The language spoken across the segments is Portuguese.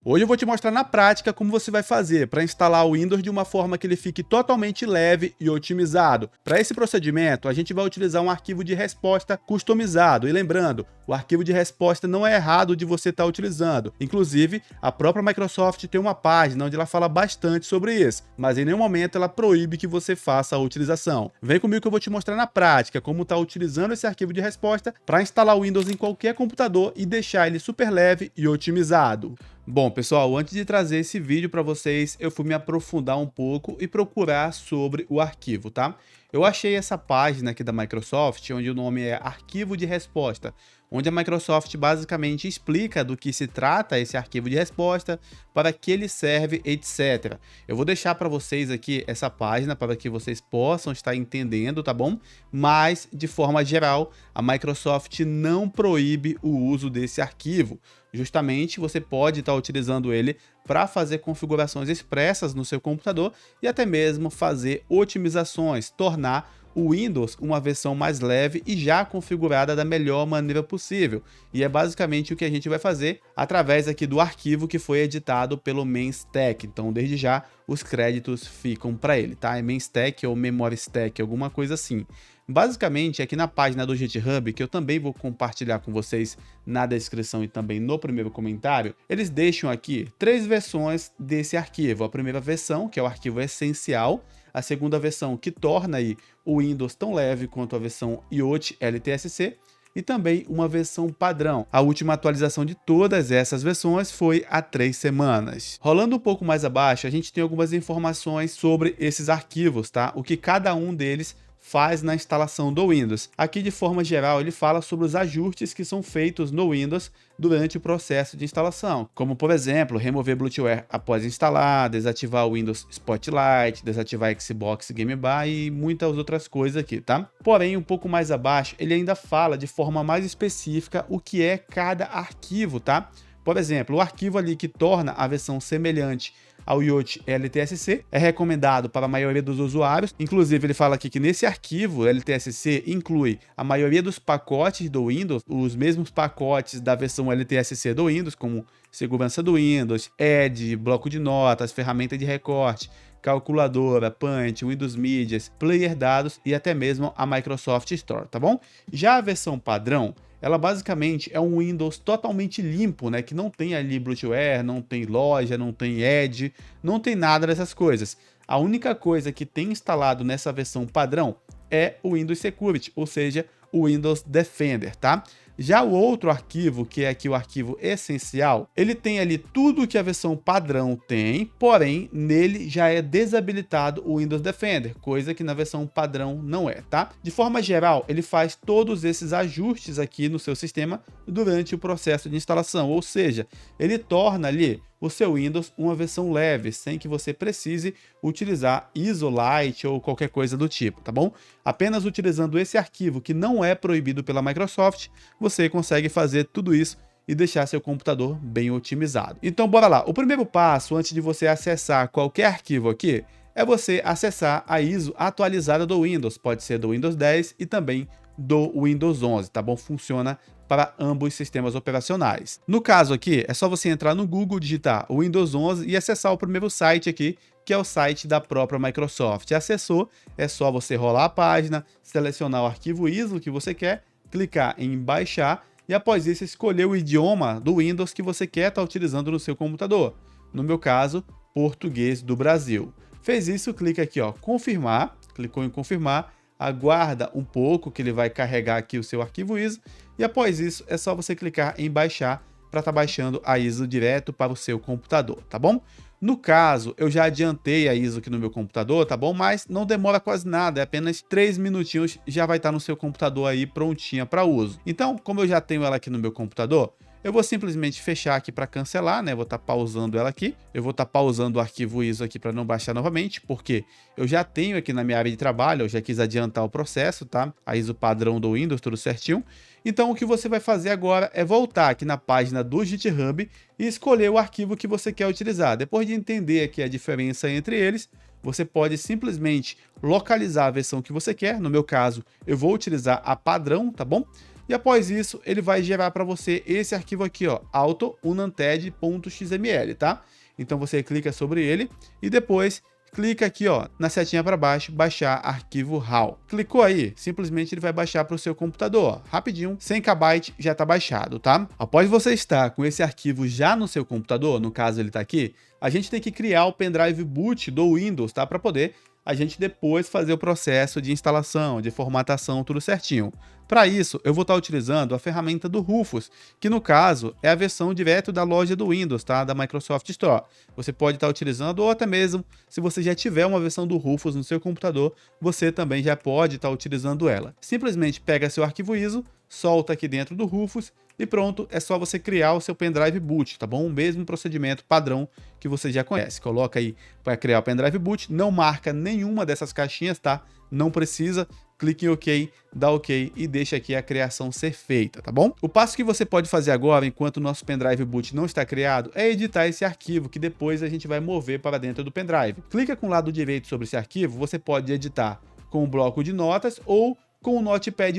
Hoje eu vou te mostrar na prática como você vai fazer para instalar o Windows de uma forma que ele fique totalmente leve e otimizado. Para esse procedimento, a gente vai utilizar um arquivo de resposta customizado. E lembrando, o arquivo de resposta não é errado de você estar utilizando. Inclusive, a própria Microsoft tem uma página onde ela fala bastante sobre isso, mas em nenhum momento ela proíbe que você faça a utilização. Vem comigo que eu vou te mostrar na prática como estar utilizando esse arquivo de resposta para instalar o Windows em qualquer computador e deixar ele super leve e otimizado. Bom, pessoal, antes de trazer esse vídeo para vocês, eu fui me aprofundar um pouco e procurar sobre o arquivo, tá? Eu achei essa página aqui da Microsoft, onde o nome é Arquivo de Resposta, onde a Microsoft basicamente explica do que se trata esse arquivo de resposta, para que ele serve, etc. Eu vou deixar para vocês aqui essa página para que vocês possam estar entendendo, tá bom? Mas, de forma geral, a Microsoft não proíbe o uso desse arquivo. Justamente você pode estar utilizando ele para fazer configurações expressas no seu computador e até mesmo fazer otimizações, tornar o Windows uma versão mais leve e já configurada da melhor maneira possível. E é basicamente o que a gente vai fazer através aqui do arquivo que foi editado pelo Mainstack. Então, desde já, os créditos ficam para ele, tá? É Mainstack ou Memory Stack, alguma coisa assim. Basicamente, aqui na página do GitHub, que eu também vou compartilhar com vocês na descrição e também no primeiro comentário, eles deixam aqui 3 versões desse arquivo. A primeira versão, que é o arquivo essencial, a segunda versão, que torna aí o Windows tão leve quanto a versão IoT LTSC, e também uma versão padrão. A última atualização de todas essas versões foi há 3 semanas. Rolando um pouco mais abaixo, a gente tem algumas informações sobre esses arquivos, tá? O que cada um deles faz na instalação do Windows. Aqui, de forma geral, ele fala sobre os ajustes que são feitos no Windows durante o processo de instalação, como, por exemplo, remover bloatware após instalar, desativar o Windows Spotlight, desativar Xbox Game Bar e muitas outras coisas aqui, tá? Porém, um pouco mais abaixo, ele ainda fala de forma mais específica o que é cada arquivo, tá? Por exemplo, o arquivo ali que torna a versão semelhante ao IoT LTSC é recomendado para a maioria dos usuários. Inclusive, ele fala aqui que nesse arquivo LTSC inclui a maioria dos pacotes do Windows, os mesmos pacotes da versão LTSC do Windows, como segurança do Windows, Edge, bloco de notas, ferramenta de recorte, calculadora, Punch, Windows Media, player dados e até mesmo a Microsoft Store, tá bom? Já a versão padrão, ela basicamente é um Windows totalmente limpo, né? Que não tem ali bloatware, não tem loja, não tem Edge, não tem nada dessas coisas. A única coisa que tem instalado nessa versão padrão é o Windows Security, ou seja, o Windows Defender, tá? Já o outro arquivo, que é aqui o arquivo essencial, ele tem ali tudo que a versão padrão tem, porém, nele já é desabilitado o Windows Defender, coisa que na versão padrão não é, tá? De forma geral, ele faz todos esses ajustes aqui no seu sistema durante o processo de instalação, ou seja, ele torna ali o seu Windows uma versão leve, sem que você precise utilizar ISO Lite ou qualquer coisa do tipo, tá bom? Apenas utilizando esse arquivo, que não é proibido pela Microsoft, você consegue fazer tudo isso e deixar seu computador bem otimizado. Então, bora lá. O primeiro passo, antes de você acessar qualquer arquivo aqui, é você acessar a ISO atualizada do Windows. Pode ser do Windows 10 e também do Windows 11, tá bom? Funciona para ambos sistemas operacionais. No caso aqui, é só você entrar no Google, digitar o Windows 11 e acessar o primeiro site aqui, que é o site da própria Microsoft. Acessou, é só você rolar a página, selecionar o arquivo ISO que você quer, clicar em baixar e após isso escolher o idioma do Windows que você quer estar utilizando no seu computador. No meu caso, português do Brasil. Fez isso, clica aqui, ó, confirmar, clicou em confirmar, aguarda um pouco que ele vai carregar aqui o seu arquivo ISO e após isso é só você clicar em baixar para estar baixando a ISO direto para o seu computador, tá bom? No caso, eu já adiantei a ISO aqui no meu computador, tá bom? Mas não demora quase nada, é apenas 3 minutinhos já vai estar no seu computador aí prontinha para uso. Então, como eu já tenho ela aqui no meu computador, eu vou simplesmente fechar aqui para cancelar, né? Vou estar pausando ela aqui. Eu vou estar pausando o arquivo ISO aqui para não baixar novamente, porque eu já tenho aqui na minha área de trabalho, eu já quis adiantar o processo, tá? A ISO padrão do Windows, tudo certinho. Então, o que você vai fazer agora é voltar aqui na página do GitHub e escolher o arquivo que você quer utilizar. Depois de entender aqui a diferença entre eles, você pode simplesmente localizar a versão que você quer. No meu caso, eu vou utilizar a padrão, tá bom? E após isso, ele vai gerar para você esse arquivo aqui, ó, auto-unanted.xml, tá? Então você clica sobre ele e depois clica aqui, ó, na setinha para baixo, baixar arquivo RAW. Clicou aí, simplesmente ele vai baixar para o seu computador, ó, rapidinho, 100 KB já está baixado, tá? Após você estar com esse arquivo já no seu computador, no caso ele está aqui, a gente tem que criar o pendrive boot do Windows, tá? Para poder a gente depois fazer o processo de instalação, de formatação, tudo certinho. Para isso, eu vou estar utilizando a ferramenta do Rufus, que no caso é a versão direto da loja do Windows, tá? Da Microsoft Store. Você pode estar utilizando, ou até mesmo, se você já tiver uma versão do Rufus no seu computador, você também já pode estar utilizando ela. Simplesmente pega seu arquivo ISO, solta aqui dentro do Rufus e pronto, é só você criar o seu pendrive boot, tá bom? O mesmo procedimento padrão que você já conhece. Coloca aí para criar o pendrive boot, não marca nenhuma dessas caixinhas, tá? Não precisa, clique em OK, dá OK e deixa aqui a criação ser feita, tá bom? O passo que você pode fazer agora, enquanto o nosso pendrive boot não está criado, é editar esse arquivo, que depois a gente vai mover para dentro do pendrive. Clica com o lado direito sobre esse arquivo, você pode editar com o bloco de notas ou com o Notepad++,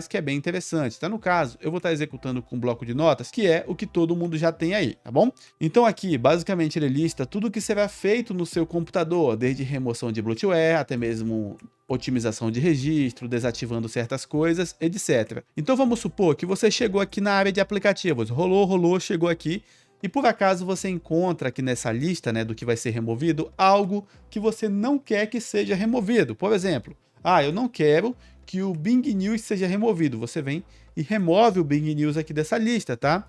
que é bem interessante, tá? No caso, eu vou estar executando com um bloco de notas, que é o que todo mundo já tem aí, tá bom? Então aqui, basicamente, ele lista tudo o que será feito no seu computador, desde remoção de bloatware, até mesmo otimização de registro, desativando certas coisas, etc. Então vamos supor que você chegou aqui na área de aplicativos, rolou, chegou aqui, e por acaso você encontra aqui nessa lista, né, do que vai ser removido, algo que você não quer que seja removido. Por exemplo, eu não quero que o Bing News seja removido. Você vem e remove o Bing News aqui dessa lista, tá?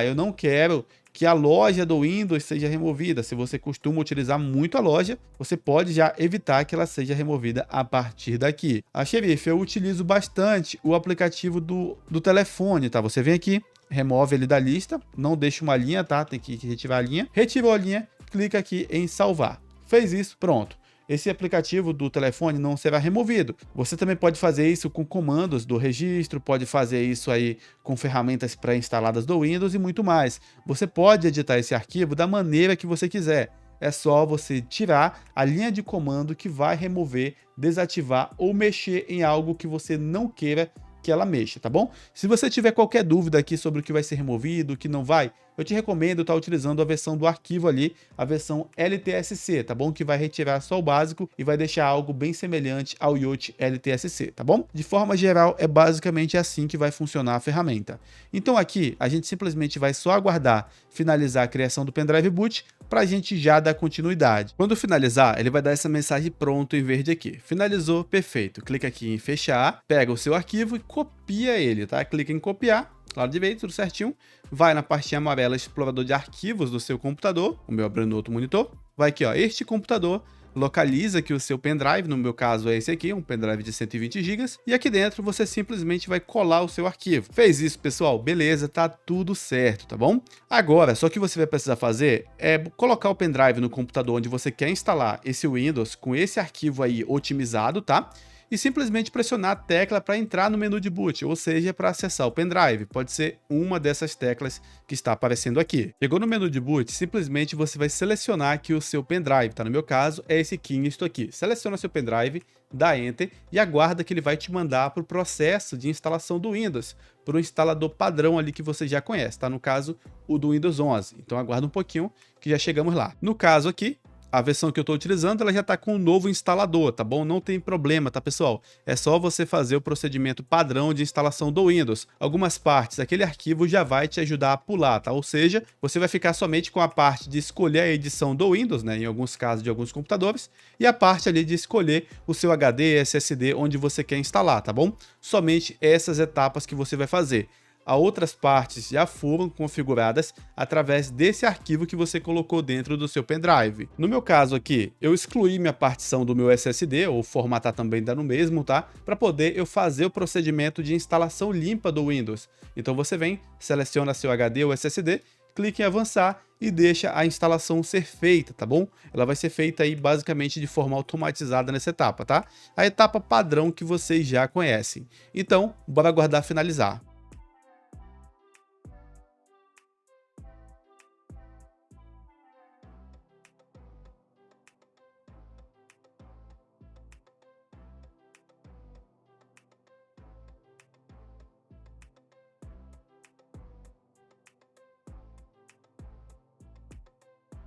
Eu não quero que a loja do Windows seja removida. Se você costuma utilizar muito a loja, você pode já evitar que ela seja removida a partir daqui. Xerife, eu utilizo bastante o aplicativo do telefone, tá? Você vem aqui, remove ele da lista, não deixa uma linha, tá? Tem que retirar a linha. Retirou a linha, clica aqui em salvar. Fez isso, pronto. Esse aplicativo do telefone não será removido. Você também pode fazer isso com comandos do registro, pode fazer isso aí com ferramentas pré-instaladas do Windows e muito mais. Você pode editar esse arquivo da maneira que você quiser. É só você tirar a linha de comando que vai remover, desativar ou mexer em algo que você não queira que ela mexa, tá bom? Se você tiver qualquer dúvida aqui sobre o que vai ser removido, o que não vai, eu te recomendo estar utilizando a versão do arquivo ali, a versão LTSC, tá bom? Que vai retirar só o básico e vai deixar algo bem semelhante ao Yacht LTSC, tá bom? De forma geral, é basicamente assim que vai funcionar a ferramenta. Então aqui, a gente simplesmente vai só aguardar finalizar a criação do pendrive boot para a gente já dar continuidade. Quando finalizar, ele vai dar essa mensagem pronto em verde aqui. Finalizou, perfeito. Clica aqui em fechar, pega o seu arquivo e copia ele, tá? Clica em copiar, lado direito, tudo certinho. Vai na pastinha amarela explorador de arquivos do seu computador, o meu abrindo outro monitor. Vai aqui, ó, este computador, localiza aqui o seu pendrive, no meu caso é esse aqui, um pendrive de 120 GB, e aqui dentro você simplesmente vai colar o seu arquivo. Fez isso, pessoal? Beleza, tá tudo certo, tá bom? Agora, só que você vai precisar fazer é colocar o pendrive no computador onde você quer instalar esse Windows com esse arquivo aí otimizado, tá? E simplesmente pressionar a tecla para entrar no menu de boot, ou seja, para acessar o pendrive. Pode ser uma dessas teclas que está aparecendo aqui. Chegou no menu de boot, simplesmente você vai selecionar aqui o seu pendrive, tá? No meu caso, é esse Kingston aqui. Seleciona seu pendrive, dá Enter e aguarda que ele vai te mandar para o processo de instalação do Windows, para o instalador padrão ali que você já conhece, tá? No caso, o do Windows 11. Então aguarda um pouquinho que já chegamos lá. No caso aqui, a versão que eu estou utilizando, ela já está com um novo instalador, tá bom? Não tem problema, tá, pessoal? É só você fazer o procedimento padrão de instalação do Windows. Algumas partes, aquele arquivo já vai te ajudar a pular, tá? Ou seja, você vai ficar somente com a parte de escolher a edição do Windows, né? Em alguns casos de alguns computadores, e a parte ali de escolher o seu HD, SSD, onde você quer instalar, tá bom? Somente essas etapas que você vai fazer. As outras partes já foram configuradas através desse arquivo que você colocou dentro do seu pendrive. No meu caso aqui, eu excluí minha partição do meu SSD, ou formatar também dá no mesmo, tá? Para poder eu fazer o procedimento de instalação limpa do Windows. Então você vem, seleciona seu HD ou SSD, clique em avançar e deixa a instalação ser feita, tá bom? Ela vai ser feita aí basicamente de forma automatizada nessa etapa, tá? A etapa padrão que vocês já conhecem. Então, bora aguardar finalizar.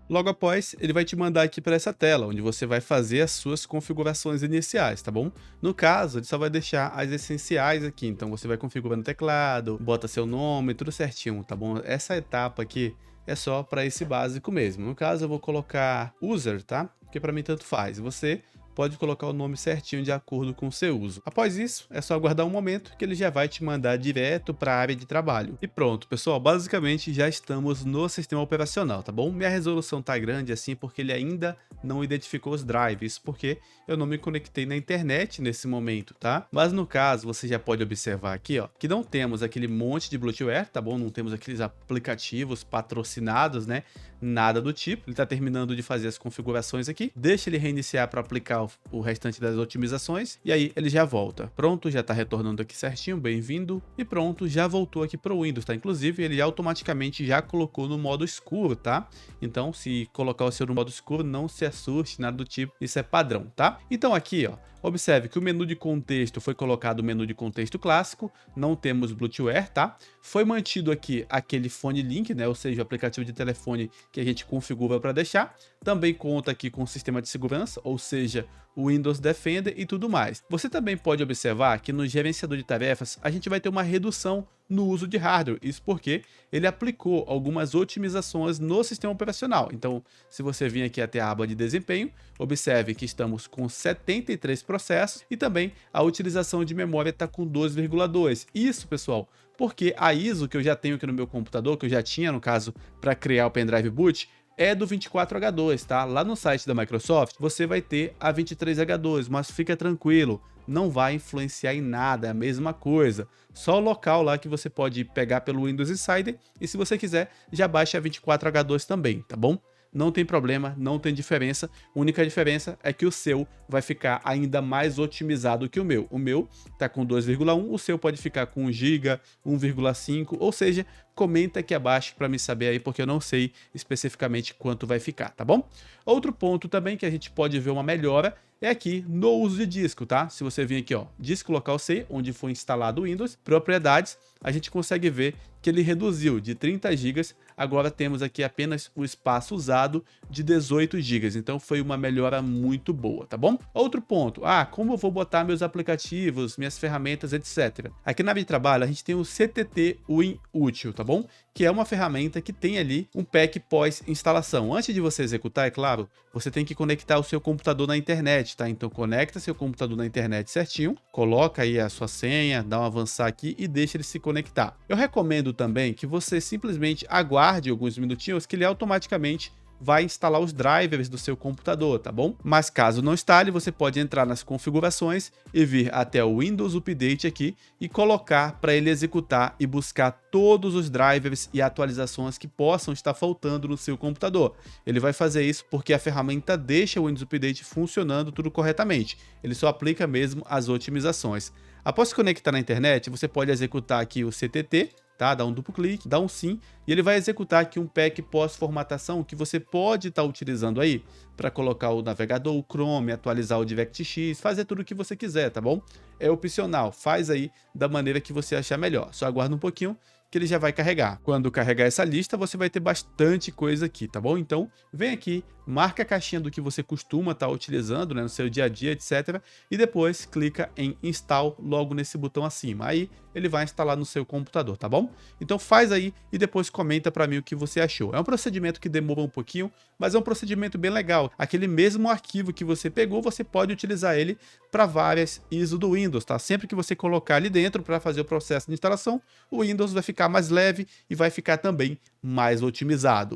Logo após, ele vai te mandar aqui para essa tela, onde você vai fazer as suas configurações iniciais, tá bom? No caso, ele só vai deixar as essenciais aqui, então você vai configurando o teclado, bota seu nome, tudo certinho, tá bom? Essa etapa aqui é só para esse básico mesmo. No caso, eu vou colocar user, tá? Porque para mim tanto faz. Você pode colocar o nome certinho de acordo com o seu uso. Após isso, é só aguardar um momento que ele já vai te mandar direto para a área de trabalho. E pronto, pessoal, basicamente já estamos no sistema operacional, tá bom? Minha resolução tá grande assim porque ele ainda não identificou os drives, porque eu não me conectei na internet nesse momento, tá? Mas no caso, você já pode observar aqui, ó, que não temos aquele monte de bloatware, tá bom? Não temos aqueles aplicativos patrocinados, né? Nada do tipo. Ele tá terminando de fazer as configurações aqui. Deixa ele reiniciar para aplicar o restante das otimizações e aí ele já volta. Pronto, já está retornando aqui certinho, bem-vindo. E pronto, já voltou aqui para o Windows, tá? Inclusive, ele automaticamente já colocou no modo escuro, tá? Então, se colocar o seu no modo escuro, não se assuste, nada do tipo, isso é padrão, tá? Então aqui, ó, observe que o menu de contexto foi colocado o menu de contexto clássico, não temos bloatware, tá? Foi mantido aqui aquele phone link, né? Ou seja, o aplicativo de telefone que a gente configura para deixar. Também conta aqui com o sistema de segurança, ou seja, o Windows Defender e tudo mais. Você também pode observar que no gerenciador de tarefas a gente vai ter uma redução no uso de hardware, isso porque ele aplicou algumas otimizações no sistema operacional. Então, se você vir aqui até a aba de desempenho, observe que estamos com 73 processos e também a utilização de memória está com 2,2. Isso, pessoal, porque a ISO que eu já tenho aqui no meu computador, que eu já tinha no caso para criar o pendrive boot, é do 24H2, tá? Lá no site da Microsoft você vai ter a 23H2, mas fica tranquilo, não vai influenciar em nada, é a mesma coisa. Só o local lá que você pode pegar pelo Windows Insider e se você quiser já baixa a 24H2 também, tá bom? Não tem problema, não tem diferença. A única diferença é que o seu vai ficar ainda mais otimizado que o meu. O meu tá com 2,1, o seu pode ficar com 1 GB, 1,5, ou seja, comenta aqui abaixo para me saber aí, porque eu não sei especificamente quanto vai ficar, tá bom? Outro ponto também que a gente pode ver uma melhora é aqui no uso de disco, tá? Se você vir aqui, ó, disco local C, onde foi instalado o Windows, propriedades, a gente consegue ver que ele reduziu de 30 GB, agora temos aqui apenas o espaço usado de 18 GB, então foi uma melhora muito boa, tá bom? Outro ponto, como eu vou botar meus aplicativos, minhas ferramentas, etc. Aqui na área de trabalho a gente tem o CTT Win Útil, tá bom? Que é uma ferramenta que tem ali um pack pós-instalação. Antes de você executar, é claro, você tem que conectar o seu computador na internet, tá? Então conecta seu computador na internet certinho, coloca aí a sua senha, dá um avançar aqui e deixa ele se conectar. Eu recomendo também que você simplesmente aguarde alguns minutinhos que ele automaticamente vai instalar os drivers do seu computador, tá bom? Mas caso não instale, você pode entrar nas configurações e vir até o Windows Update aqui e colocar para ele executar e buscar todos os drivers e atualizações que possam estar faltando no seu computador. Ele vai fazer isso porque a ferramenta deixa o Windows Update funcionando tudo corretamente. Ele só aplica mesmo as otimizações. Após se conectar na internet, você pode executar aqui o CTT, tá? Dá um duplo clique, dá um sim, e ele vai executar aqui um pack pós-formatação que você pode estar utilizando aí para colocar o navegador, o Chrome, atualizar o DirectX, fazer tudo o que você quiser, tá bom? É opcional, faz aí da maneira que você achar melhor. Só aguarda um pouquinho que ele já vai carregar. Quando carregar essa lista, você vai ter bastante coisa aqui, tá bom? Então, vem aqui, marca a caixinha do que você costuma estar utilizando, né, no seu dia a dia, etc. E depois clica em Install logo nesse botão acima. Aí ele vai instalar no seu computador, tá bom? Então faz aí e depois comenta para mim o que você achou. É um procedimento que demora um pouquinho, mas é um procedimento bem legal. Aquele mesmo arquivo que você pegou, você pode utilizar ele para várias ISO do Windows, tá? Sempre que você colocar ali dentro para fazer o processo de instalação, o Windows vai ficar mais leve e vai ficar também mais otimizado.